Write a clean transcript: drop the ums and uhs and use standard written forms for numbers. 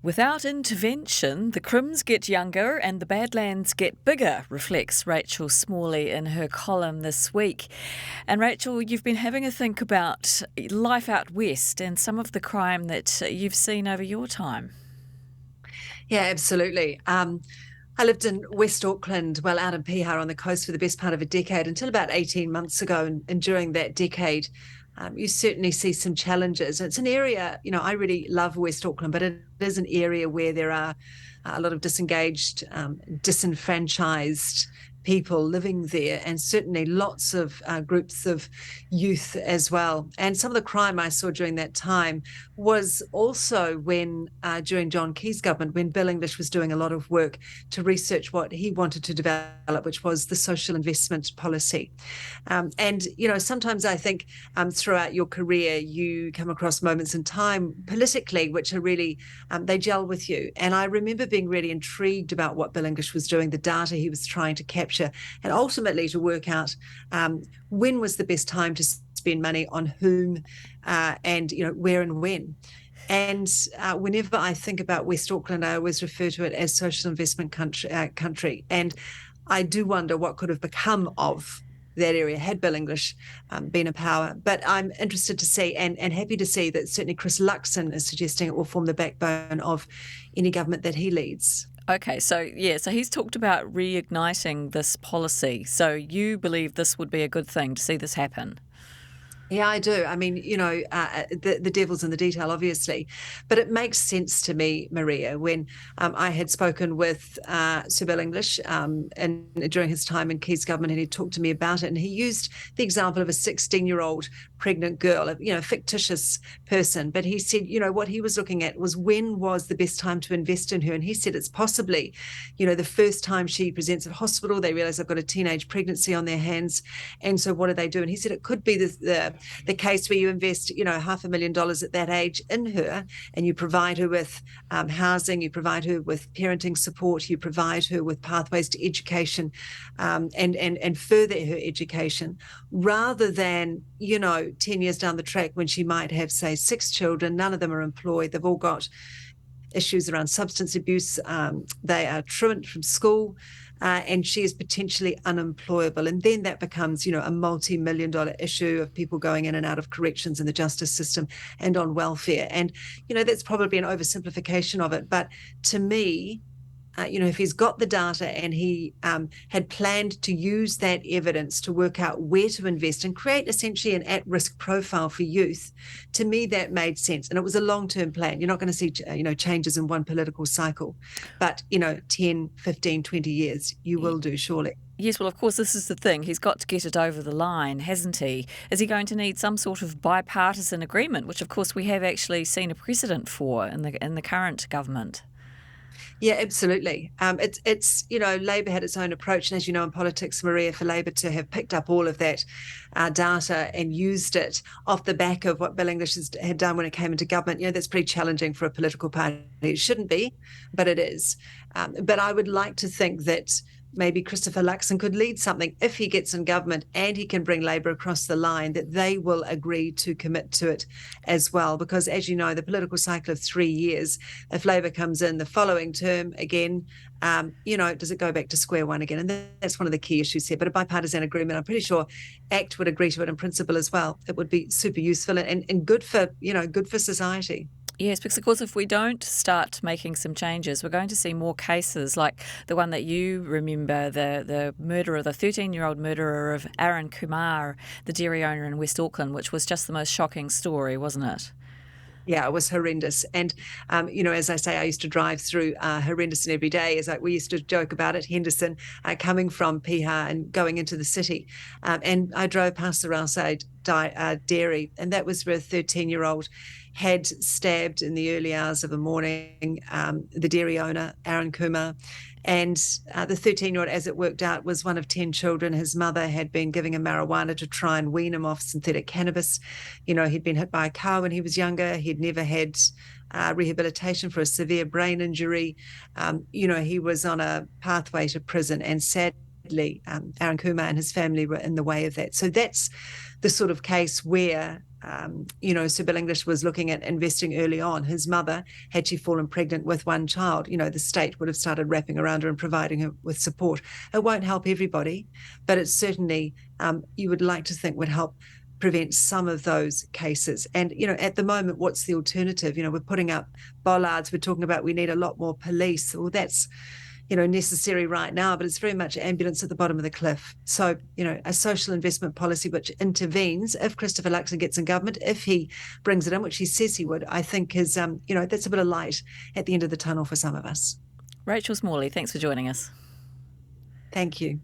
Without intervention, the Crims get younger and the Badlands get bigger, reflects Rachel Smalley in her column this week. And Rachel, you've been having a think about life out west and some of the crime that you've seen over your time. Yeah, absolutely. I lived in West Auckland, well, out in Piha on the coast for the best part of a decade until about 18 months ago. And during that decade, you certainly see some challenges. It's an area, I really love West Auckland, but it is an area where there are a lot of disengaged, disenfranchised people living there, and certainly lots of groups of youth as well. And some of the crime I saw during that time was also when, during John Key's government, when Bill English was doing a lot of work to research what he wanted to develop, which was the social investment policy. And, sometimes I think throughout your career, you come across moments in time politically which are really, they gel with you. And I remember being really intrigued about what Bill English was doing, the data he was trying to capture, and ultimately to work out when was the best time to spend money on whom and, where and when. And whenever I think about West Auckland, I always refer to it as social investment country. And I do wonder what could have become of that area had Bill English been in power. But I'm interested to see and happy to see that certainly Chris Luxon is suggesting it will form the backbone of any government that he leads. Okay, so he's talked about reigniting this policy. So you believe this would be a good thing to see this happen? Yeah, I do. I mean, the devil's in the detail, obviously, but it makes sense to me, Maria, when I had spoken with Sir Bill English and during his time in Key's government, and he talked to me about it, and he used the example of a 16-year-old pregnant girl, a fictitious person, but he said, what he was looking at was when was the best time to invest in her, and he said it's possibly, the first time she presents at hospital, they realize they've got a teenage pregnancy on their hands, and so what do they do? And he said it could be the case where you invest, $500,000 at that age in her, and you provide her with housing, you provide her with parenting support, you provide her with pathways to education, and further her education, rather than 10 years down the track when she might have, say, 6 children, none of them are employed, they've all got issues around substance abuse, they are truant from school, and she is potentially unemployable. And then that becomes, a multi-million-dollar issue of people going in and out of corrections in the justice system and on welfare. And, that's probably an oversimplification of it. But to me, if he's got the data and he had planned to use that evidence to work out where to invest and create essentially an at-risk profile for youth, to me that made sense. And it was a long-term plan. You're not going to see, changes in one political cycle, but, 10, 15, 20 years, you will do surely. Yes, well, of course, this is the thing. He's got to get it over the line, hasn't he? Is he going to need some sort of bipartisan agreement, which, of course, we have actually seen a precedent for in the current government? Yeah, absolutely. It's Labor had its own approach, and as you know, in politics, Maria, for Labor to have picked up all of that data and used it off the back of what Bill English had done when it came into government, that's pretty challenging for a political party. It shouldn't be, but it is. But I would like to think that maybe Christopher Luxon could lead something if he gets in government and he can bring Labor across the line, that they will agree to commit to it as well. Because as you know, the political cycle of 3 years, if Labor comes in the following term again, does it go back to square one again? And that's one of the key issues here. But a bipartisan agreement, I'm pretty sure ACT would agree to it in principle as well. It would be super useful and good for, good for society. Yes, because of course if we don't start making some changes, we're going to see more cases like the one that you remember, the 13-year-old murderer of Aaron Kumar, the dairy owner in West Auckland, which was just the most shocking story, wasn't it? Yeah, it was horrendous. And, as I say, I used to drive through Henderson every day. We used to joke about it, Henderson, coming from Piha and going into the city. And I drove past the Rousade dairy, and that was where a 13-year-old had stabbed in the early hours of the morning the dairy owner, Aaron Kumar. And the 13-year-old, as it worked out, was one of 10 children. His mother had been giving him marijuana to try and wean him off synthetic cannabis. He'd been hit by a car when he was younger. He'd never had rehabilitation for a severe brain injury. He was on a pathway to prison, and sadly, Aaron Kumar and his family were in the way of that. So that's the sort of case where Sir Bill English was looking at investing early on. His mother, had she fallen pregnant with one child, the state would have started wrapping around her and providing her with support. It won't help everybody, but it certainly, you would like to think, would help prevent some of those cases. And, at the moment, what's the alternative? We're putting up bollards. We're talking about we need a lot more police. Well, that's necessary right now, but it's very much ambulance at the bottom of the cliff. So, a social investment policy which intervenes if Christopher Luxon gets in government, if he brings it in, which he says he would, I think is, that's a bit of light at the end of the tunnel for some of us. Rachel Smalley, thanks for joining us. Thank you.